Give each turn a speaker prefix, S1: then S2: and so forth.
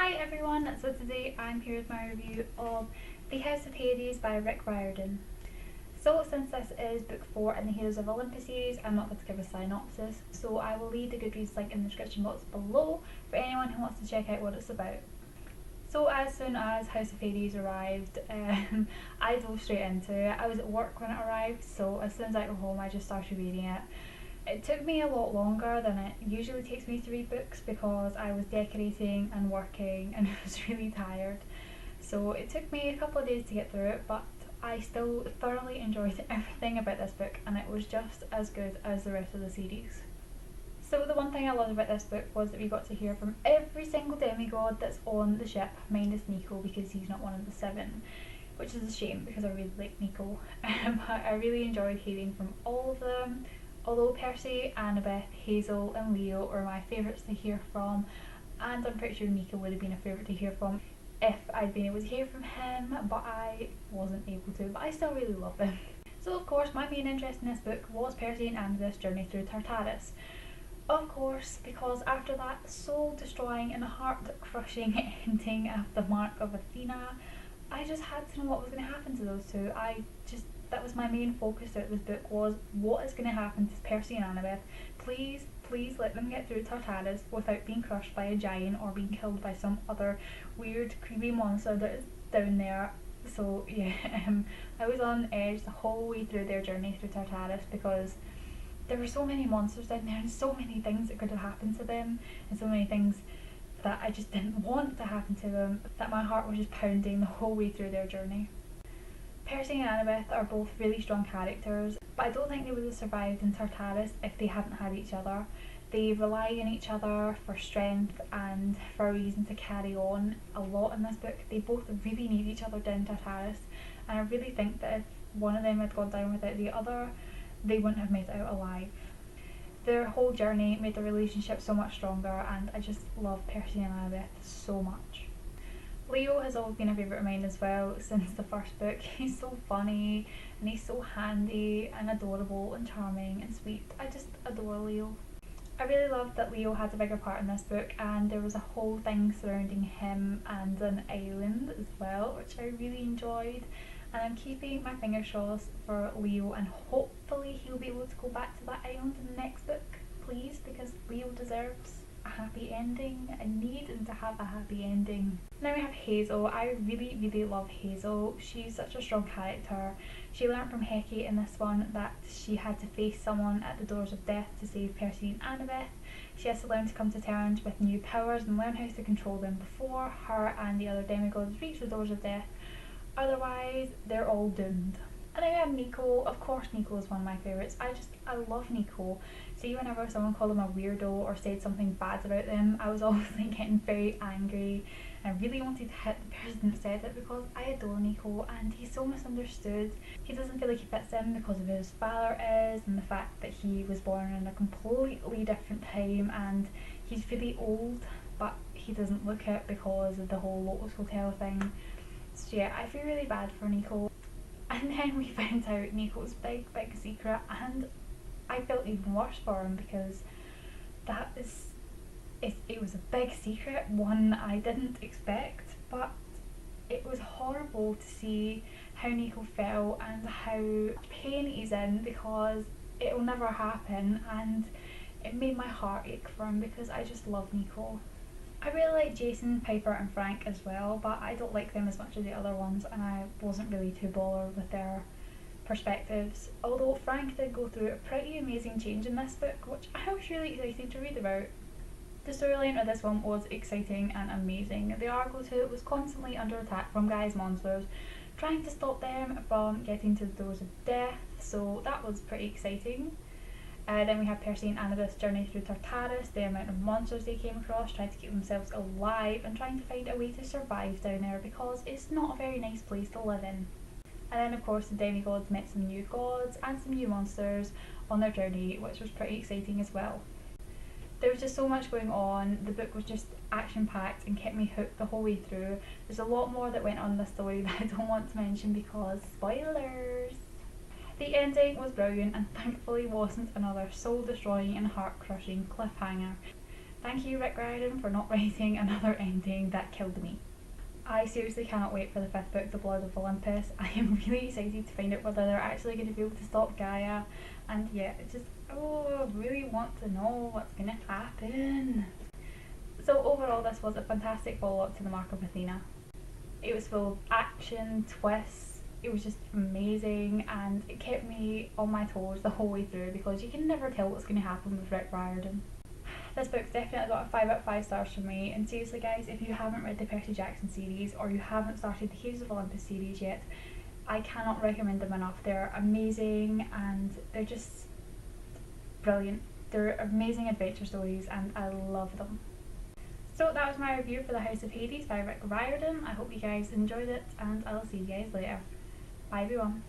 S1: Hi everyone, so today I'm here with my review of The House of Hades by Riordan. So since this is book 4 in the Heroes of Olympus series, I'm not going to give a synopsis, so I will leave the Goodreads link in the description box below for anyone who wants to check out what it's about. So as soon as House of Hades arrived, I dove straight into it. I was at work when it arrived, so as soon as I got home I just started reading it. It took me a lot longer than it usually takes me to read books because I was decorating and working and I was really tired. So it took me a couple of days to get through it, but I still thoroughly enjoyed everything about this book and it was just as good as the rest of the series. So the one thing I loved about this book was that we got to hear from every single demigod that's on the ship, minus Nico because he's not one of the 7, which is a shame because I really like Nico. But I really enjoyed hearing from all of them. Although Percy, Annabeth, Hazel and Leo are my favourites to hear from, and I'm pretty sure Nico would have been a favourite to hear from if I'd been able to hear from him, but I wasn't able to, but I still really love them. So of course my main interest in this book was Percy and Annabeth's journey through Tartarus. Of course, because after that soul-destroying and heart-crushing ending of the Mark of Athena, I just had to know what was going to happen to those two. That was my main focus throughout this book, was what is going to happen to Percy and Annabeth. Please let them get through Tartarus without being crushed by a giant or being killed by some other weird creepy monster that is down there. So yeah, I was on edge the whole way through their journey through Tartarus because there were so many monsters down there and so many things that could have happened to them and so many things that I just didn't want to happen to them, that my heart was just pounding the whole way through their journey. Percy and Annabeth are both really strong characters, but I don't think they would have survived in Tartarus if they hadn't had each other. They rely on each other for strength and for a reason to carry on a lot in this book. They both really need each other down Tartarus, and I really think that if one of them had gone down without the other, they wouldn't have made it out alive. Their whole journey made the relationship so much stronger, and I just love Percy and Annabeth so much. Leo has always been a favourite of mine as well since the first book. He's so funny and he's so handy and adorable and charming and sweet. I just adore Leo. I really loved that Leo had a bigger part in this book and there was a whole thing surrounding him and an island as well, which I really enjoyed. And I'm keeping my fingers crossed for Leo and hopefully he'll be able to go back to that island in the next book, please, because Leo deserves a happy ending. I need him to have a happy ending. Now we have Hazel. I really love Hazel. She's such a strong character. She learnt from Hecate in this one that she had to face someone at the doors of death to save Percy and Annabeth. She has to learn to come to terms with new powers and learn how to control them before her and the other demigods reach the doors of death. Otherwise, they're all doomed. And then we have Nico. Of course Nico is one of my favourites. I love Nico. See, whenever someone called him a weirdo or said something bad about them, I was always like getting very angry and I really wanted to hit the person that said it because I adore Nico and he's so misunderstood. He doesn't feel like he fits in because of who his father is and the fact that he was born in a completely different time and he's really old but he doesn't look it because of the whole Lotus Hotel thing. So yeah, I feel really bad for Nico. And then we found out Nico's big secret and I felt even worse for him because it was a big secret, one I didn't expect, but it was horrible to see how Nico felt and how pain he's in because it will never happen, and it made my heart ache for him because I just love Nico. I really like Jason, Piper and Frank as well, but I don't like them as much as the other ones and I wasn't really too bothered with their perspectives. Although Frank did go through a pretty amazing change in this book, which I was really excited to read about. The storyline of this one was exciting and amazing. The Argo 2 was constantly under attack from Guy's monsters, trying to stop them from getting to the doors of death, so that was pretty exciting. Then we have Percy and Annabeth's journey through Tartarus, the amount of monsters they came across, trying to keep themselves alive and trying to find a way to survive down there because it's not a very nice place to live in. And then of course the demigods met some new gods and some new monsters on their journey, which was pretty exciting as well. There was just so much going on. The book was just action packed and kept me hooked the whole way through. There's a lot more that went on in the story that I don't want to mention because spoilers. The ending was brilliant and thankfully wasn't another soul destroying and heart crushing cliffhanger. Thank you, Rick Riordan, for not writing another ending that killed me. I seriously cannot wait for the 5th book, The Blood of Olympus. I am really excited to find out whether they're actually going to be able to stop Gaia, and yeah, it just, I really want to know what's going to happen. So overall, this was a fantastic follow-up to The Mark of Athena. It was full of action, twists, it was just amazing, and it kept me on my toes the whole way through because you can never tell what's going to happen with Rick Riordan. This book's definitely got a 5 out of 5 stars from me, and seriously guys, if you haven't read the Percy Jackson series or you haven't started the Heroes of Olympus series yet, I cannot recommend them enough. They're amazing and they're just brilliant. They're amazing adventure stories and I love them. So that was my review for The House of Hades by Rick Riordan. I hope you guys enjoyed it and I'll see you guys later. Bye everyone.